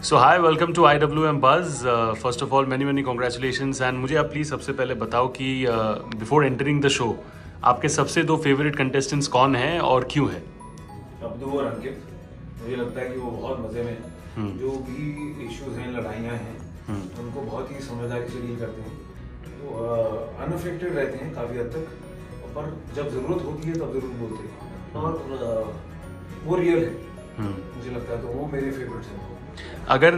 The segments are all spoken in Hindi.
So hi, welcome to IWM Buzz. First of all many congratulations and मुझे आप प्लीज़ सबसे पहले बताओ कि बिफोर एंटरिंग द शो आपके सबसे दो फेवरेट कंटेस्टेंट्स कौन हैं और क्यों है? अब्दू और अंकित, मुझे लगता है कि वो बहुत मजे में हैं। जो भी इश्यूज हैं, लड़ाइयाँ हैं, उनको बहुत ही समझदारी से डील करते हैं। तो अनअफेक्टेड रहते हैं काफ़ी हद तक, पर जब ज़रूरत होती है तब ज़रूर बोलते हैं और वो रियल है। मुझे लगता है तो वो मेरे फेवरेट्स हैं। अगर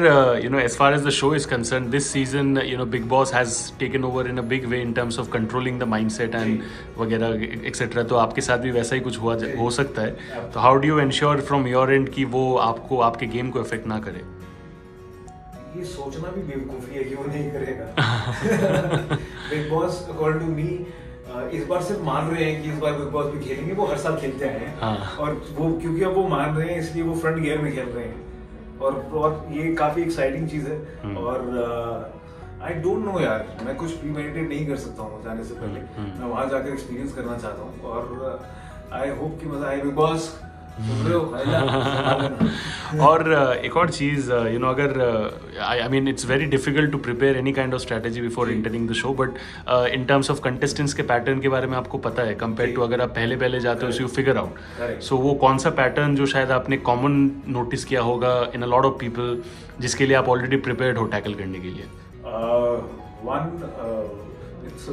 as far as the show is concerned, this season Big Boss has taken over in a big way in terms of controlling the mindset and वगैरह एक्सेट्रा, तो आपके साथ भी वैसा ही कुछ हो सकता है। तो how do you ensure from your and कि वो आपको आपके गेम को इफेक्ट ना करे? ये सोचना भी बेवकूफ़ी है कि वो नहीं करेगा। Bigg Boss according to me इस बार सिर्फ मान रहे हैं कि इस बार बिग बॉस भी खेलेंगे। वो हर साल खेलते आए हैं। हाँ। और वो क्योंकि अब वो मान रहे हैं इसलिए वो फ्रंट गियर में खेल रहे हैं और ये काफी एक्साइटिंग चीज है। और आई डोंट नो यार, मैं कुछ प्रीमेडिटेट नहीं कर सकता हूँ जाने से पहले। मैं वहां जाकर एक्सपीरियंस करना चाहता हूँ और आई होप कि मजा आए। बिग बॉस और एक और चीज़ अगर I mean it's very difficult to prepare any kind of strategy before entering the show, but in terms of contestants के पैटर्न के बारे में आपको पता है कंपेयर टू अगर आप पहले जाते हो सो यू फिगर आउट। सो वो कौन सा पैटर्न जो शायद आपने कॉमन नोटिस किया होगा इन अ लॉट ऑफ पीपल, जिसके लिए आप ऑलरेडी प्रिपेयर्ड हो टैकल करने के लिए? It's a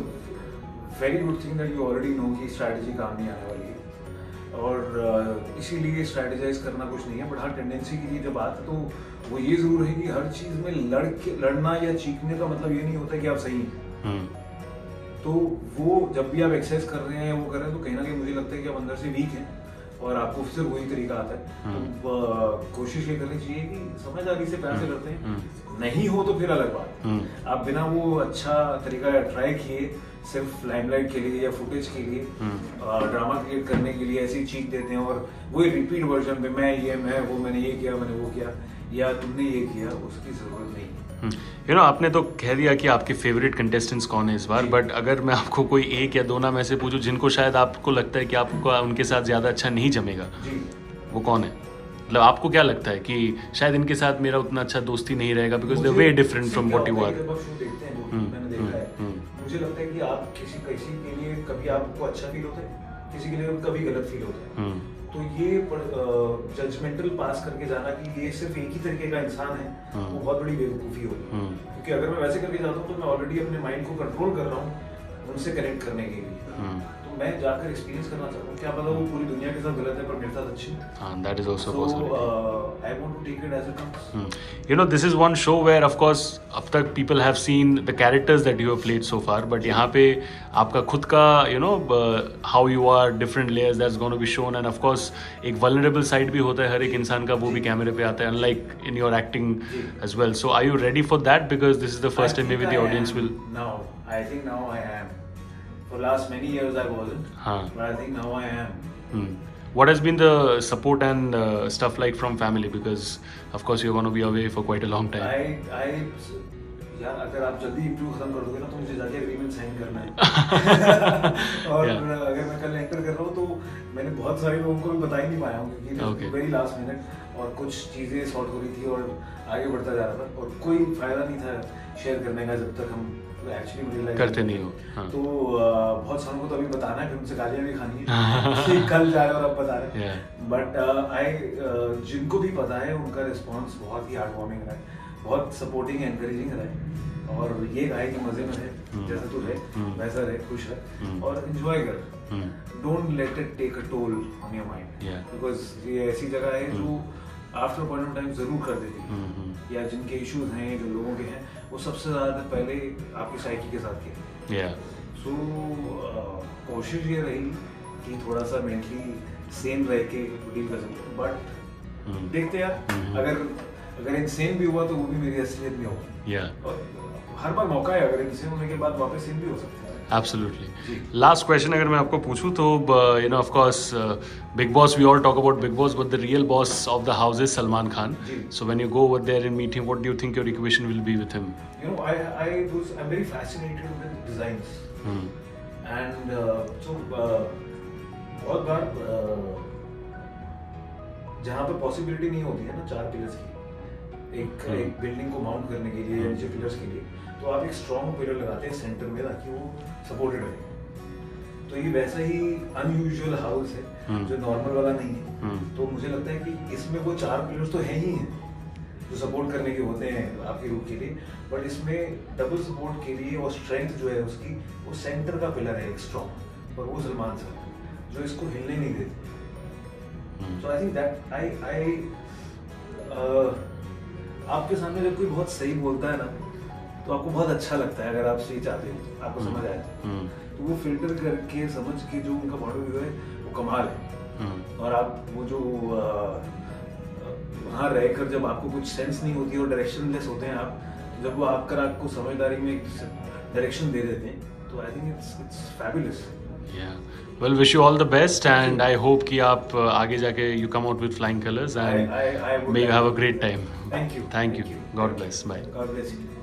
very good thing that you already know कि स्ट्रैटेजी काम नहीं आने वाली है और इसीलिए स्ट्रैटेजाइज करना कुछ नहीं है। बट हाँ, टेंडेंसी की जब बात है तो वो ये जरूर है कि हर चीज में लड़ना या चीखने का मतलब ये नहीं होता कि आप सही हैं। तो वो जब भी आप एक्सरसाइज कर रहे हैं, वो कर रहे हैं, तो कहीं ना कहीं मुझे लगता है कि आप अंदर से वीक हैं और आपको फिर वही तरीका आता है। तो कोशिश ये करनी चाहिए कि समझदारी से प्यार से करते हैं। नहीं हो तो फिर अलग बात। आप बिना वो अच्छा तरीका ट्राई किए सिर्फ लाइमलाइट के लिए या फुटेज के लिए ड्रामा क्रिएट करने के लिए ऐसी चीख देते हैं और वही रिपीट वर्जन में मैं वो मैंने ये किया, मैंने वो किया या तुमने ये किया, उसकी जरूरत नहीं। आपने तो कह दिया कि आपके फेवरेट कंटेस्टेंट्स कौन है इस बार, बट अगर मैं आपको कोई एक या दो नाम ऐसे पूछूं जिनको शायद आपको लगता है कि आपको उनके साथ ज़्यादा अच्छा नहीं जमेगा, वो कौन है? मतलब आपको क्या लगता है कि शायद इनके साथ मेरा उतना अच्छा दोस्ती नहीं रहेगा because they way different from what you are? मुझे लगता है कि आप किसी के लिए कभी आपको अच्छा फील होता है, किसी के लिए कभी गलत फील होता है। तो ये जजमेंटल पास करके जाना कि ये सिर्फ एक ही तरीके का इंसान है, वो बहुत बड़ी बेवकूफ़ी होगी। क्योंकि अगर मैं वैसे करके जाता हूँ तो मैं ऑलरेडी अपने माइंड को कंट्रोल कर रहा हूँ उनसे कनेक्ट करने के लिए। तो मैं जाकर एक्सपीरियंस करना चाहता हूँ। क्या पता वो पूरी दुनिया के साथ गलत है पर मेरे साथ अच्छी है। That is also possible. I want to take it as it comes. This is one show where of course अब तक people have seen the characters that you have played so far, but यहाँ पे आपका खुद का how you are, different layers that's going to be shown, and of course एक vulnerable side भी होता है हर एक इंसान का, वो भी कैमरे पे आता है, unlike in your acting as well. So are you ready for that? Because this is the first time maybe the audience will. I think now I am. For last many years I wasn't, but I think now I am. What has been the support and stuff like from family? Because of course you're going to be away for quite a long time. यार अगर आप जल्दी इंटरव्यू खत्म कर दोगे ना तो मुझे जाके एग्रीमेंट साइन करना है। और अगर मैं कल एंटर कर रहा हूँ तो मैंने बहुत सारे लोगों को भी बता ही नहीं पाया हूँ क्योंकि वेरी लास्ट मिनट और कुछ चीज़ें सॉर्ट हो रही थी और आगे बढ़ता जा रहा था और कोई फायदा नहीं था शेयर करने का जब तक हम एक्चुअली रियलाइज करते नहीं हो। तो बहुत सारों को तो अभी बताना है, फिर उनसे गालियाँ भी खानी है। कल जा रहे और अब बता रहे हैं। बट जिनको भी पता है उनका रिस्पॉन्स बहुत ही हार्ट वार्मिंग रहा है, बहुत सपोर्टिंग एनकरेजिंग रहा है और ये रहा है कि मजे में रहे, जैसा तू है वैसा रहे, खुश रहे और एंजॉय कर। Don't let it take a toll on your mind, because ये ऐसी जगह है जो आफ्टर पॉइंट ऑफ टाइम जरूर कर देती है। या जिनके इश्यूज हैं, जो लोगों के हैं, वो सबसे ज्यादा पहले आपकी साइकी के साथ किया। सो कोशिश ये रही कि थोड़ा सा मेंटली सेम रह के डील कर सकते, बट देखते यार अगर इनसेन भी हुआ तो वो भी मेरी असलियत में होगा। और हर बार मौका है, अगर इनसेन होने के बाद वापस सेम भी हो सकता है। Absolutely. Last question अगर मैं आपको पूछूं तो of course Big Boss, we all talk about Big Boss, but the real boss of the house is Salman Khan. So when you go over there and meet him, what do you think your equation will be with him? I'm very fascinated with designs. And so बहुत बार जहाँ पे पॉसिबिलिटी नहीं होती है ना 4 पिलर्स की, एक बिल्डिंग को माउंट करने के लिए, नीचे पिलर्स के लिए, तो आप एक स्ट्रॉन्ग पिलर लगाते हैं सेंटर में ताकि वो सपोर्टेड रहे। तो ये वैसा ही अनयूजुअल हाउस है जो नॉर्मल वाला नहीं है। तो मुझे लगता है कि इसमें वो 4 पिलर्स तो है ही हैं जो सपोर्ट करने के होते हैं आपके रूफ के लिए, बट इसमें डबल सपोर्ट के लिए और स्ट्रेंथ जो है उसकी, वो सेंटर का पिलर है एक स्ट्रॉन्ग, और वो सलमान सर जो इसको हिलने नहीं देते। सो आई थिंक दैट आई आपके सामने जब कोई बहुत सही बोलता है ना, तो आपको बहुत अच्छा लगता है। अगर आप सही चाहते हो, आपको समझ आए, तो वो फिल्टर करके समझ के जो उनका पॉइंट ऑफ व्यू है वो कमाल है। और आप वो जो वहाँ रहकर जब आपको कुछ सेंस नहीं होती और डायरेक्शनलेस होते हैं आप, तो जब वो आपको समझदारी में एक डायरेक्शन दे देते हैं, तो I think it's fabulous. Well, wish you all the best, and I hope कि आप आगे जाके you come out with flying colors, and may you have a great time. Thank you. Thank you. God bless. Bye. God bless you.